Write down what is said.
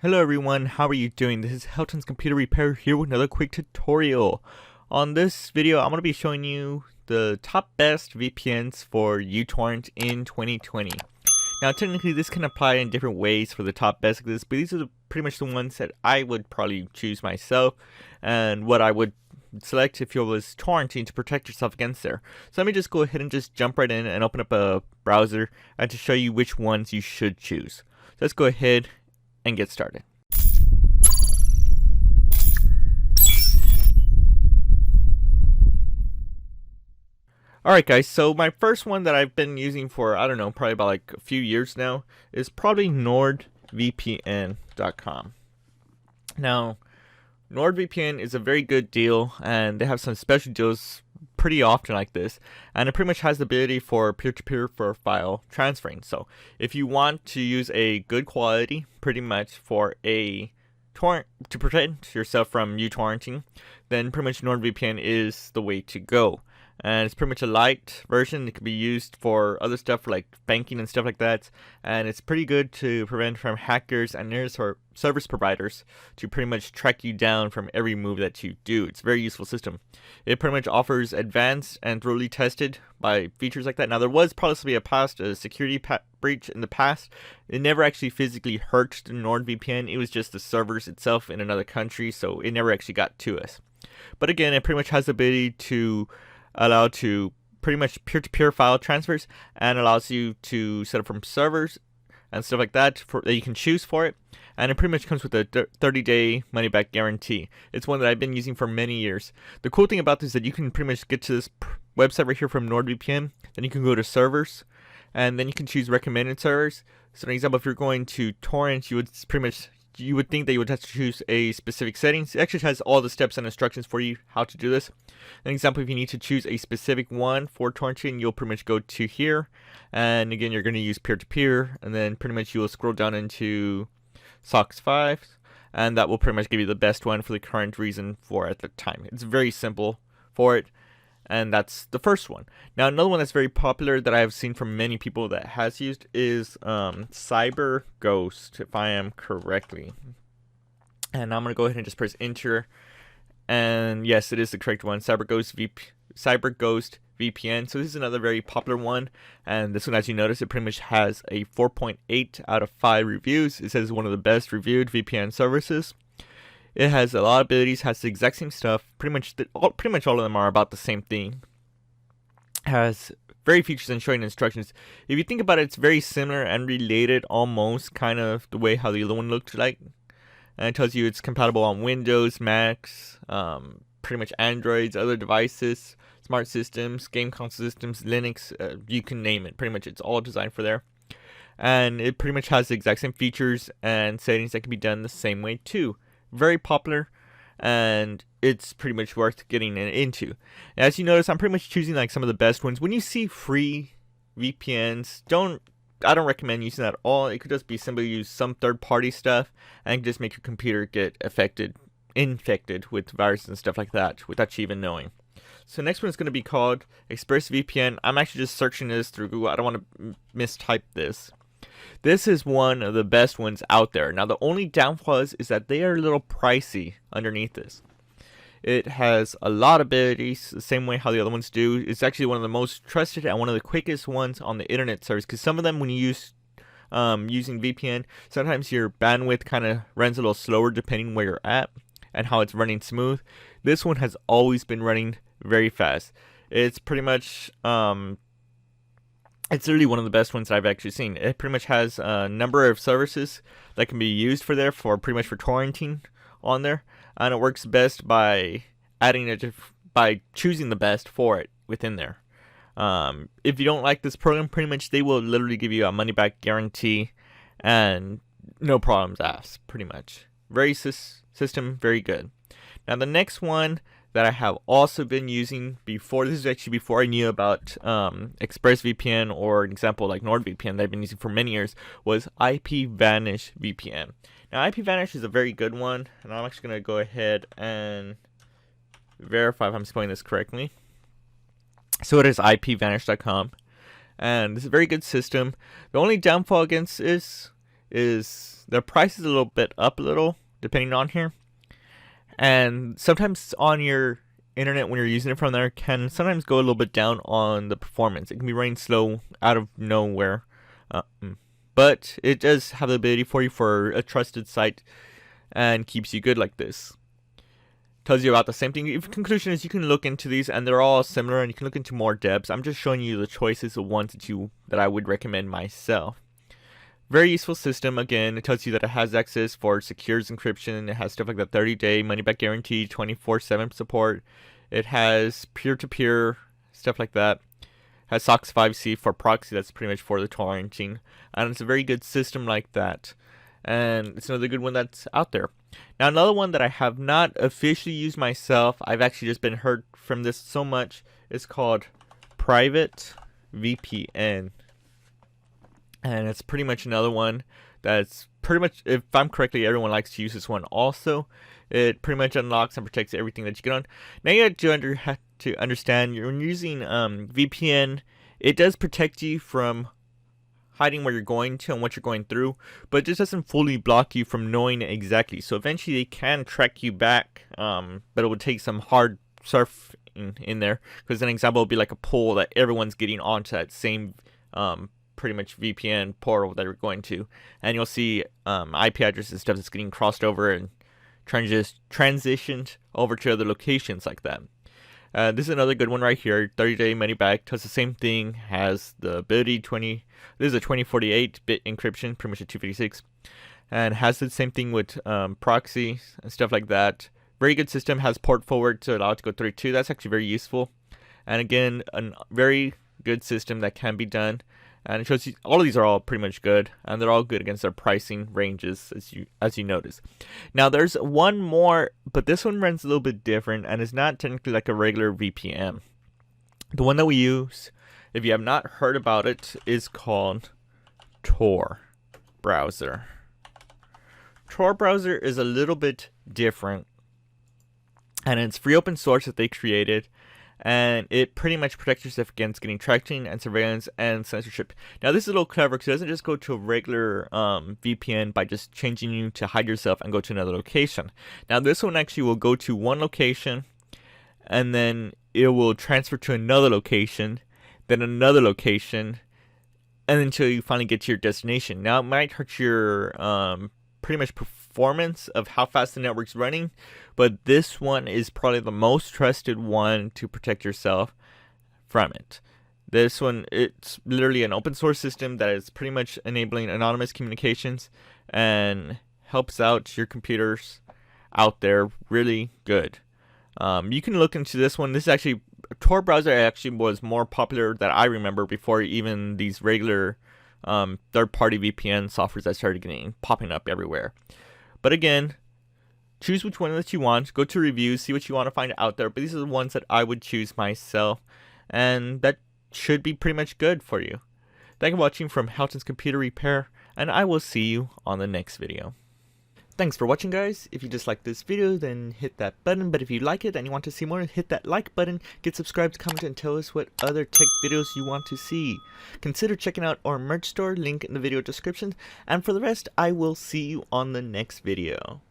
Hello everyone, how are you doing? This is Helton's Computer Repair here with another quick tutorial. On this video, I'm going to be showing you the top best VPNs for uTorrent in 2020. Now technically this can apply in different ways for the top best of this, but these are pretty much the ones that I would probably choose myself and what I would select if you was torrenting to protect yourself against there. So let me just go ahead and just jump right in and open up a browser and to show you which ones you should choose. So let's go ahead and get started. Alright guys, so my first one that I've been using for, I don't know, probably about like a few years now is probably NordVPN.com. Now, NordVPN is a very good deal and they have some special deals pretty often like this, and it pretty much has the ability for peer-to-peer for file transferring. So if you want to use a good quality pretty much for a torrent to protect yourself from uTorrenting, then pretty much NordVPN is the way to go. And it's pretty much a light version. It can be used for other stuff like banking and stuff like that, and it's pretty good to prevent from hackers and service providers to pretty much track you down from every move that you do. It's a very useful system. It pretty much offers advanced and thoroughly tested by features like that. Now there was possibly a security breach in the past. It never actually physically hurt the NordVPN. It was just the servers itself in another country, so it never actually got to us. But again, it pretty much has the ability to allow to pretty much peer-to-peer file transfers and allows you to set up from servers and stuff like that that you can choose for it, and it pretty much comes with a 30-day money-back guarantee. It's one that I've been using for many years. The cool thing about this is that you can pretty much get to this website right here from NordVPN, then you can go to servers, and then you can choose recommended servers. So an example, if you're going to torrent, you would think that you would have to choose a specific settings. It actually has all the steps and instructions for you how to do this. An example, if you need to choose a specific one for torrenting, you'll pretty much go to here, and again you're going to use peer-to-peer, and then pretty much you will scroll down into SOCKS 5, and that will pretty much give you the best one for the current reason for at the time. It's very simple for it, and that's the first one. Now another one that's very popular that I have seen from many people that has used is CyberGhost, if I am correctly. And I'm going to go ahead and just press enter. And yes, it is the correct one, CyberGhost VPN. So this is another very popular one. And this one, as you notice, it pretty much has a 4.8 out of 5 reviews. It says it's one of the best reviewed VPN services. It has a lot of abilities, has the exact same stuff. Pretty much all of them are about the same thing. Has very features and showing instructions. If you think about it, it's very similar and related, almost kind of the way how the other one looked like. And it tells you it's compatible on Windows, Macs, pretty much Androids, other devices, smart systems, game console systems, Linux, you can name it. Pretty much it's all designed for there. And it pretty much has the exact same features and settings that can be done the same way too. Very popular, and it's pretty much worth getting into. As you notice, I'm pretty much choosing like some of the best ones. When you see free VPNs, I don't recommend using that at all. It could just be simply use some third-party stuff and just make your computer get infected with viruses and stuff like that without you even knowing. So next one is going to be called ExpressVPN. I'm actually just searching this through Google. I don't want to mistype this. This is one of the best ones out there. Now the only downfall is that they are a little pricey underneath this. It has a lot of abilities, the same way how the other ones do. It's actually one of the most trusted and one of the quickest ones on the internet service, because some of them, when you use using VPN, sometimes your bandwidth kind of runs a little slower depending where you're at and how it's running smooth. This one has always been running very fast. It's pretty much it's literally one of the best ones that I've actually seen. It pretty much has a number of services that can be used for pretty much for torrenting on there, and it works best by by choosing the best for it within there. If you don't like this program, pretty much they will literally give you a money back guarantee and no problems asked. Pretty much very system very good. Now the next one that I have also been using before, this is actually before I knew about ExpressVPN or an example like NordVPN that I've been using for many years, was IPVanish VPN. Now IPVanish is a very good one, and I'm actually going to go ahead and verify if I'm spelling this correctly. So it is IPVanish.com, and this is a very good system. The only downfall against this is The price is a little bit up a little depending on here, and sometimes on your internet when you're using it from there can sometimes go a little bit down on the performance. It can be running slow out of nowhere, but it does have the ability for you for a trusted site and keeps you good like this. Tells you about the same thing. The conclusion is you can look into these and they're all similar and you can look into more depths. I'm just showing you the choices of ones that I would recommend myself. Very useful system. Again, it tells you that it has access for secure encryption. It has stuff like the 30-day money-back guarantee, 24/7 support. It has peer-to-peer stuff like that. It has SOC 5C for proxy. That's pretty much for the torrenting, and it's a very good system like that. And it's another good one that's out there. Now, another one that I have not officially used myself, I've actually just been heard from this so much, is called PrivateVPN. And it's pretty much another one that's pretty much, if I'm correctly, everyone likes to use this one also. It pretty much unlocks and protects everything that you get on. Now you have to understand, when you're using VPN, it does protect you from hiding where you're going to and what you're going through, but it just doesn't fully block you from knowing exactly. So eventually they can track you back, but it would take some hard surfing in there, because an example would be like a poll that everyone's getting onto that same pretty much VPN portal that you're going to, and you'll see IP addresses and stuff that's getting crossed over and transitioned over to other locations like that. This is another good one right here. 30-day money back. Does the same thing. Has the ability this is a 2048-bit encryption, pretty much a 256, and has the same thing with proxy and stuff like that. Very good system. Has port forward to allow it to go 32. That's actually very useful. And again, a very good system that can be done. And it shows you all of these are all pretty much good, and they're all good against their pricing ranges, as you notice. Now there's one more, but this one runs a little bit different and is not technically like a regular VPN. The one that we use, if you have not heard about it, is called Tor Browser. Tor Browser is a little bit different, and it's free open source that they created. And it pretty much protects yourself against getting tracking and surveillance and censorship. Now this is a little clever because it doesn't just go to a regular VPN by just changing you to hide yourself and go to another location. Now this one actually will go to one location, and then it will transfer to another location, then another location, and until you finally get to your destination. Now it might hurt your pretty much performance of how fast the network's running, but this one is probably the most trusted one to protect yourself from it. This one, it's literally an open source system that is pretty much enabling anonymous communications and helps out your computers out there really good. You can look into this one. This is actually, Tor Browser actually was more popular than I remember before even these regular third-party VPN softwares that started popping up everywhere. But again, choose which one that you want. Go to reviews, see what you want to find out there. But these are the ones that I would choose myself, and that should be pretty much good for you. Thank you for watching from Helton's Computer Repair, and I will see you on the next video. Thanks for watching, guys. If you disliked this video, then hit that button. But if you like it and you want to see more, hit that like button, get subscribed, comment, and tell us what other tech videos you want to see. Consider checking out our merch store, link in the video description. And for the rest, I will see you on the next video.